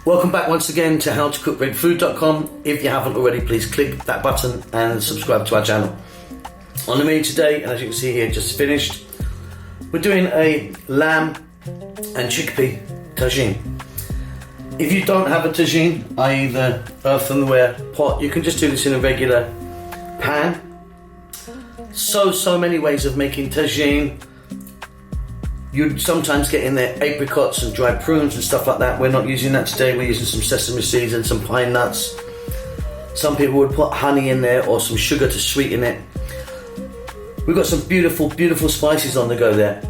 Welcome back once again to howtocookredfood.com. If you haven't already, please click that button and subscribe to our channel. On the menu today, and as you can see here, just finished, we're doing a lamb and chickpea tagine. If you don't have a tagine, i.e. the earthenware pot, you can just do this in a regular pan. So many ways of making tagine. You'd sometimes get in there apricots and dried prunes and stuff like that. We're not using that today. We're using some sesame seeds and some pine nuts. Some people would put honey in there or some sugar to sweeten it. We've got some beautiful spices on the go there.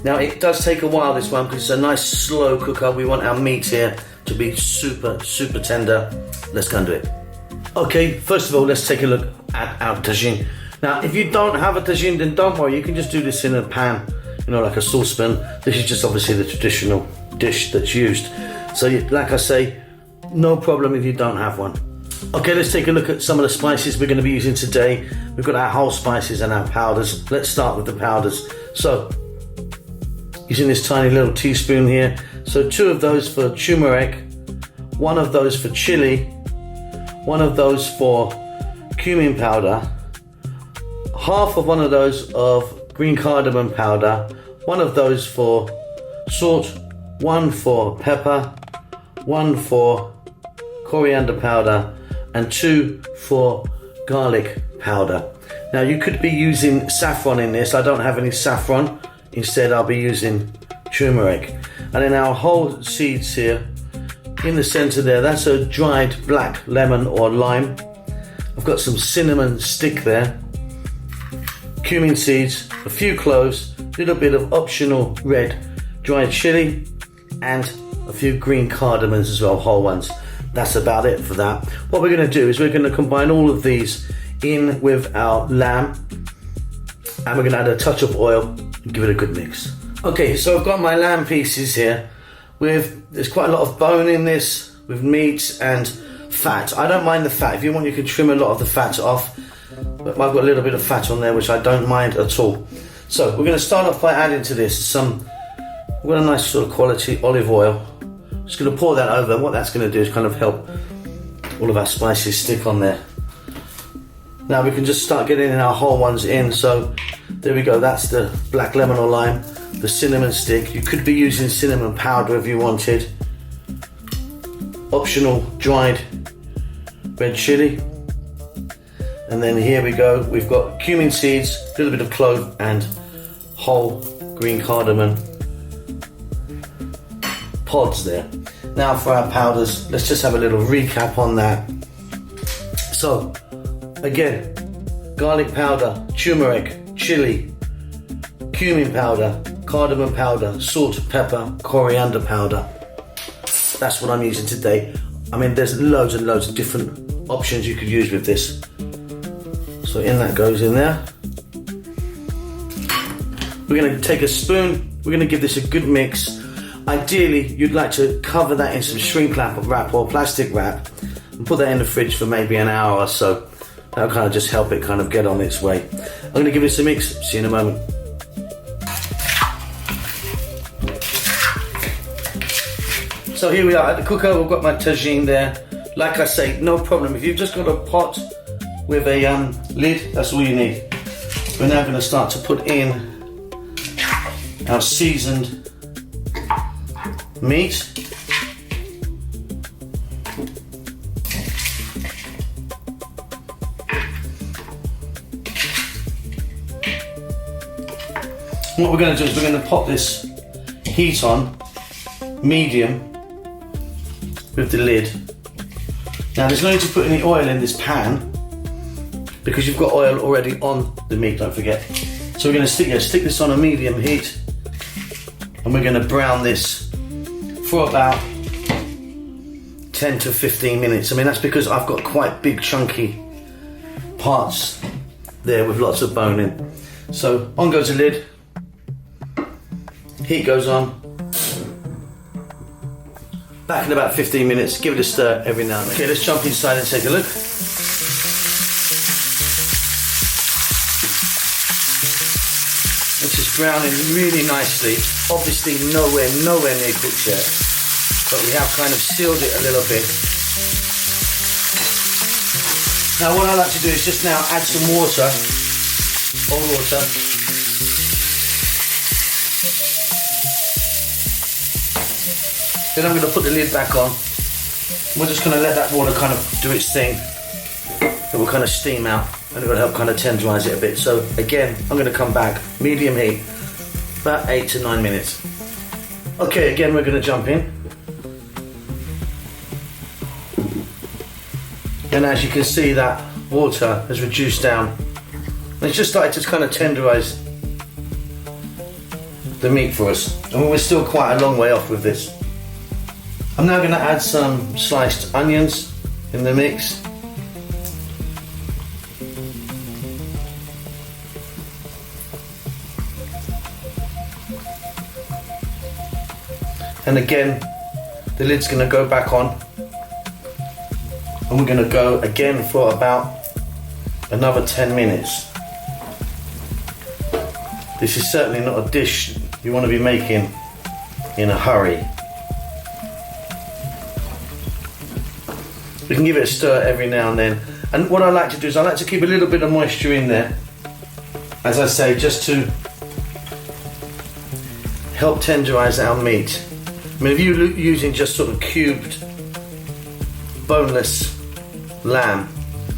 Now it does take a while, this one, because it's a nice slow cooker. We want our meat here to be super tender. Let's go and do it. Okay, first of all, let's take a look at our tagine. Now, if you don't have a tagine, then don't worry. You can just do this in a pan, you know, like a saucepan. This is just obviously the traditional dish that's used. So like I say, no problem if you don't have one. Okay, let's take a look at some of the spices we're going to be using today. We've got our whole spices and our powders. Let's start with the powders. So, using this tiny little teaspoon here. So 2 of those for turmeric, 1 of those for chili, 1 of those for cumin powder, half of 1 of those of green cardamom powder, 1 of those for salt, 1 for pepper, 1 for coriander powder, and 2 for garlic powder. Now you could be using saffron in this. I don't have any saffron. Instead I'll be using turmeric. And then our whole seeds here, in the center there, that's a dried black lemon or lime. I've got some cinnamon stick there, cumin seeds, a few cloves, a little bit of optional red dried chili, and a few green cardamoms as well, whole ones. That's about it for that. What we're going to do is we're going to combine all of these in with our lamb, and we're going to add a touch of oil and give it a good mix. Okay, so I've got my lamb pieces here. There's quite a lot of bone in this, with meat and fat. I don't mind the fat. If you want, you can trim a lot of the fat off, but I've got a little bit of fat on there, which I don't mind at all. So we're going to start off by adding to this we've got a nice sort of quality olive oil. Just going to pour that over. What that's going to do is kind of help all of our spices stick on there. Now we can just start getting our whole ones in. So there we go. That's the black lemon or lime, the cinnamon stick. You could be using cinnamon powder if you wanted. Optional dried red chili. And then here we go. We've got cumin seeds, a little bit of clove, and whole green cardamom pods there. Now for our powders, let's just have a little recap on that. So again, garlic powder, turmeric, chili, cumin powder, cardamom powder, salt, pepper, coriander powder. That's what I'm using today. I mean, there's loads and loads of different options you could use with this. So in that goes in there. We're going to take a spoon, we're going to give this a good mix. Ideally, you'd like to cover that in some shrink wrap or plastic wrap and put that in the fridge for maybe an hour or so. That'll kind of just help it kind of get on its way. I'm going to give this a mix, see you in a moment. So here we are at the cooker, we've got my tagine there. Like I say, no problem. If you've just got a pot with a lid, that's all you need. We're now going to start to put in our seasoned meat. What we're going to do is we're going to pop this heat on medium with the lid. Now there's no need to put any oil in this pan because you've got oil already on the meat, don't forget. So we're going to stick this on a medium heat, and we're going to brown this for about 10 to 15 minutes. I mean, that's because I've got quite big chunky parts there with lots of bone in. So on goes the lid, heat goes on. Back in about 15 minutes, give it a stir every now and then. Okay, let's jump inside and take a look. This is browning really nicely. Obviously nowhere near cooked yet. but we have kind of sealed it a little bit. Now what I like to do is just now add some water, cold water. Then I'm going to put the lid back on. We're just going to let that water kind of do its thing. It will kind of steam out and it will help kind of tenderize it a bit. So again, I'm going to come back, medium heat, about 8 to 9 minutes. Okay, again we're going to jump in. And as you can see, that water has reduced down. And it's just started to kind of tenderize the meat for us. And we're still quite a long way off with this. I'm now going to add some sliced onions in the mix. And again, the lid's going to go back on. And we're going to go again for about another 10 minutes. This is certainly not a dish you want to be making in a hurry. We can give it a stir every now and then. And what I like to do is I like to keep a little bit of moisture in there, as I say, just to help tenderize our meat. I mean, if you're using just sort of cubed, boneless lamb,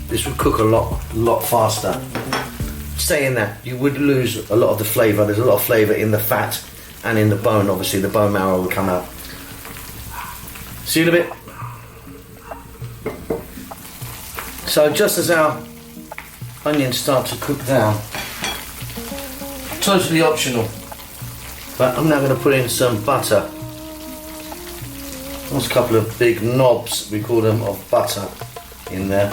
this would cook a lot faster. Saying that, you would lose a lot of the flavour. There's a lot of flavour in the fat and in the bone. Obviously, the bone marrow will come out. See you in a bit. So just as our onions start to cook down, totally optional, but I'm now going to put in some butter. There's a couple of big knobs, we call them, of butter in there.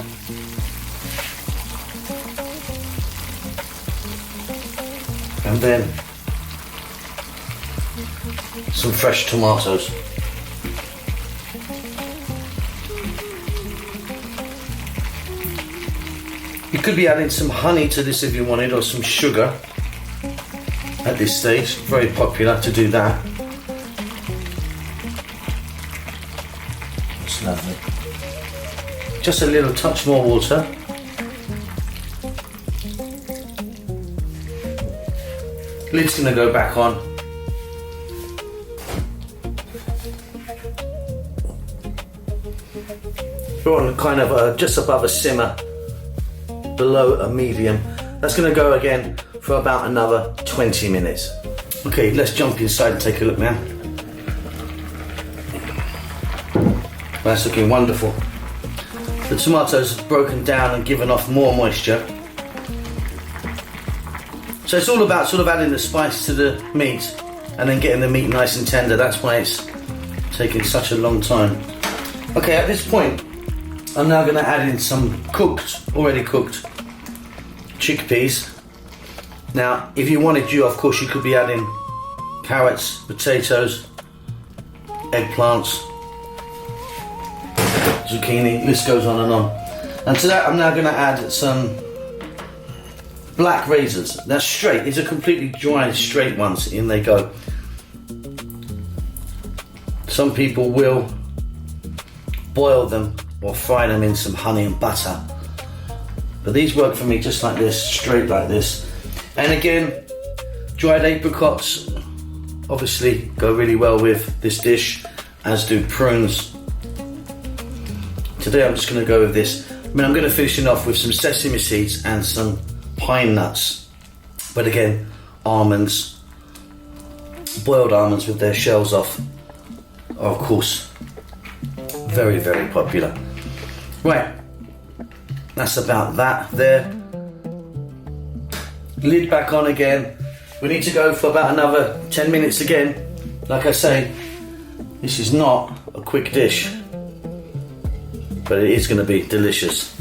And then some fresh tomatoes. You could be adding some honey to this if you wanted, or some sugar at this stage. Very popular to do that. That's lovely. Just a little touch more water. Lid's going to go back on. We're on kind of just above a simmer, below a medium. That's going to go again for about another 20 minutes. Okay, let's jump inside and take a look now. That's looking wonderful. The tomatoes have broken down and given off more moisture. So it's all about sort of adding the spice to the meat and then getting the meat nice and tender. That's why it's taking such a long time. Okay, at this point, I'm now going to add in some already cooked chickpeas. Now, if you wanted to, of course, you could be adding carrots, potatoes, eggplants, zucchini, list goes on and on. And to that, I'm now going to add some black raisins. They're straight. These are completely dry, straight ones. In they go. Some people will boil them or fry them in some honey and butter. But these work for me just like this, straight like this. And again, dried apricots obviously go really well with this dish, as do prunes. Today I'm just going to go with this. I mean, I'm going to finish it off with some sesame seeds and some pine nuts. But again, almonds, boiled almonds with their shells off, are of course very, very popular. Right, that's about that there. Lid back on again. We need to go for about another 10 minutes again. Like I say, this is not a quick dish, but it is going to be delicious.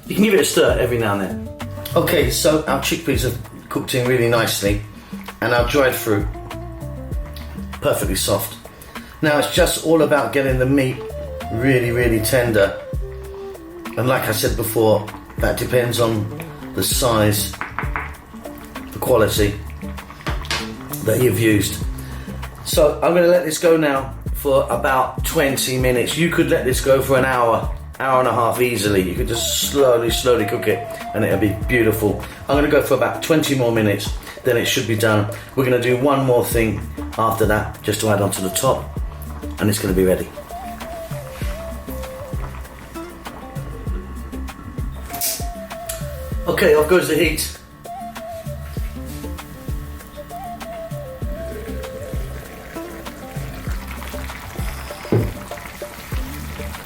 You can give it a stir every now and then. Okay, so our chickpeas have cooked in really nicely, and our dried fruit perfectly soft. Now it's just all about getting the meat really, really tender. And like I said before, that depends on the size, the quality that you've used. So I'm going to let this go now for about 20 minutes. You could let this go for an hour, hour and a half easily. You could just slowly cook it and it'll be beautiful. I'm gonna go for about 20 more minutes, then it should be done. We're gonna do one more thing after that, just to add on to the top, and it's gonna be ready. Okay, off goes the heat.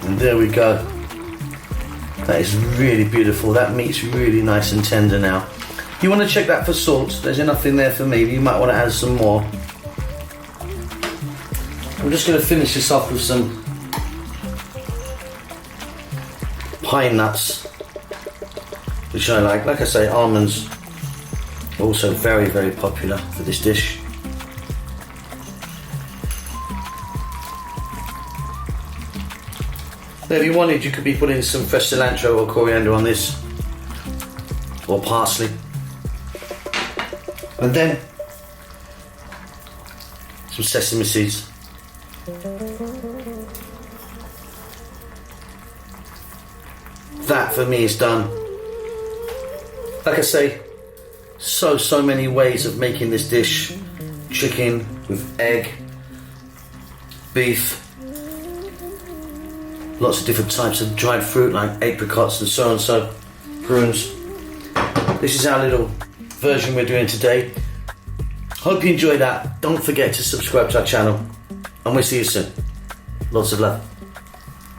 And there we go. That is really beautiful. That meat's really nice and tender now. You want to check that for salt. There's enough in there for me, but you might want to add some more. I'm just going to finish this off with some pine nuts, which I like. Like I say, almonds are also very popular for this dish. Now, if you wanted, you could be putting some fresh cilantro or coriander on this, or parsley. And then some sesame seeds. That for me is done. Like I say, so many ways of making this dish. Chicken with egg, beef, lots of different types of dried fruit like apricots and so, prunes. This is our little version we're doing today. Hope you enjoyed that. Don't forget to subscribe to our channel, and we'll see you soon. Lots of love.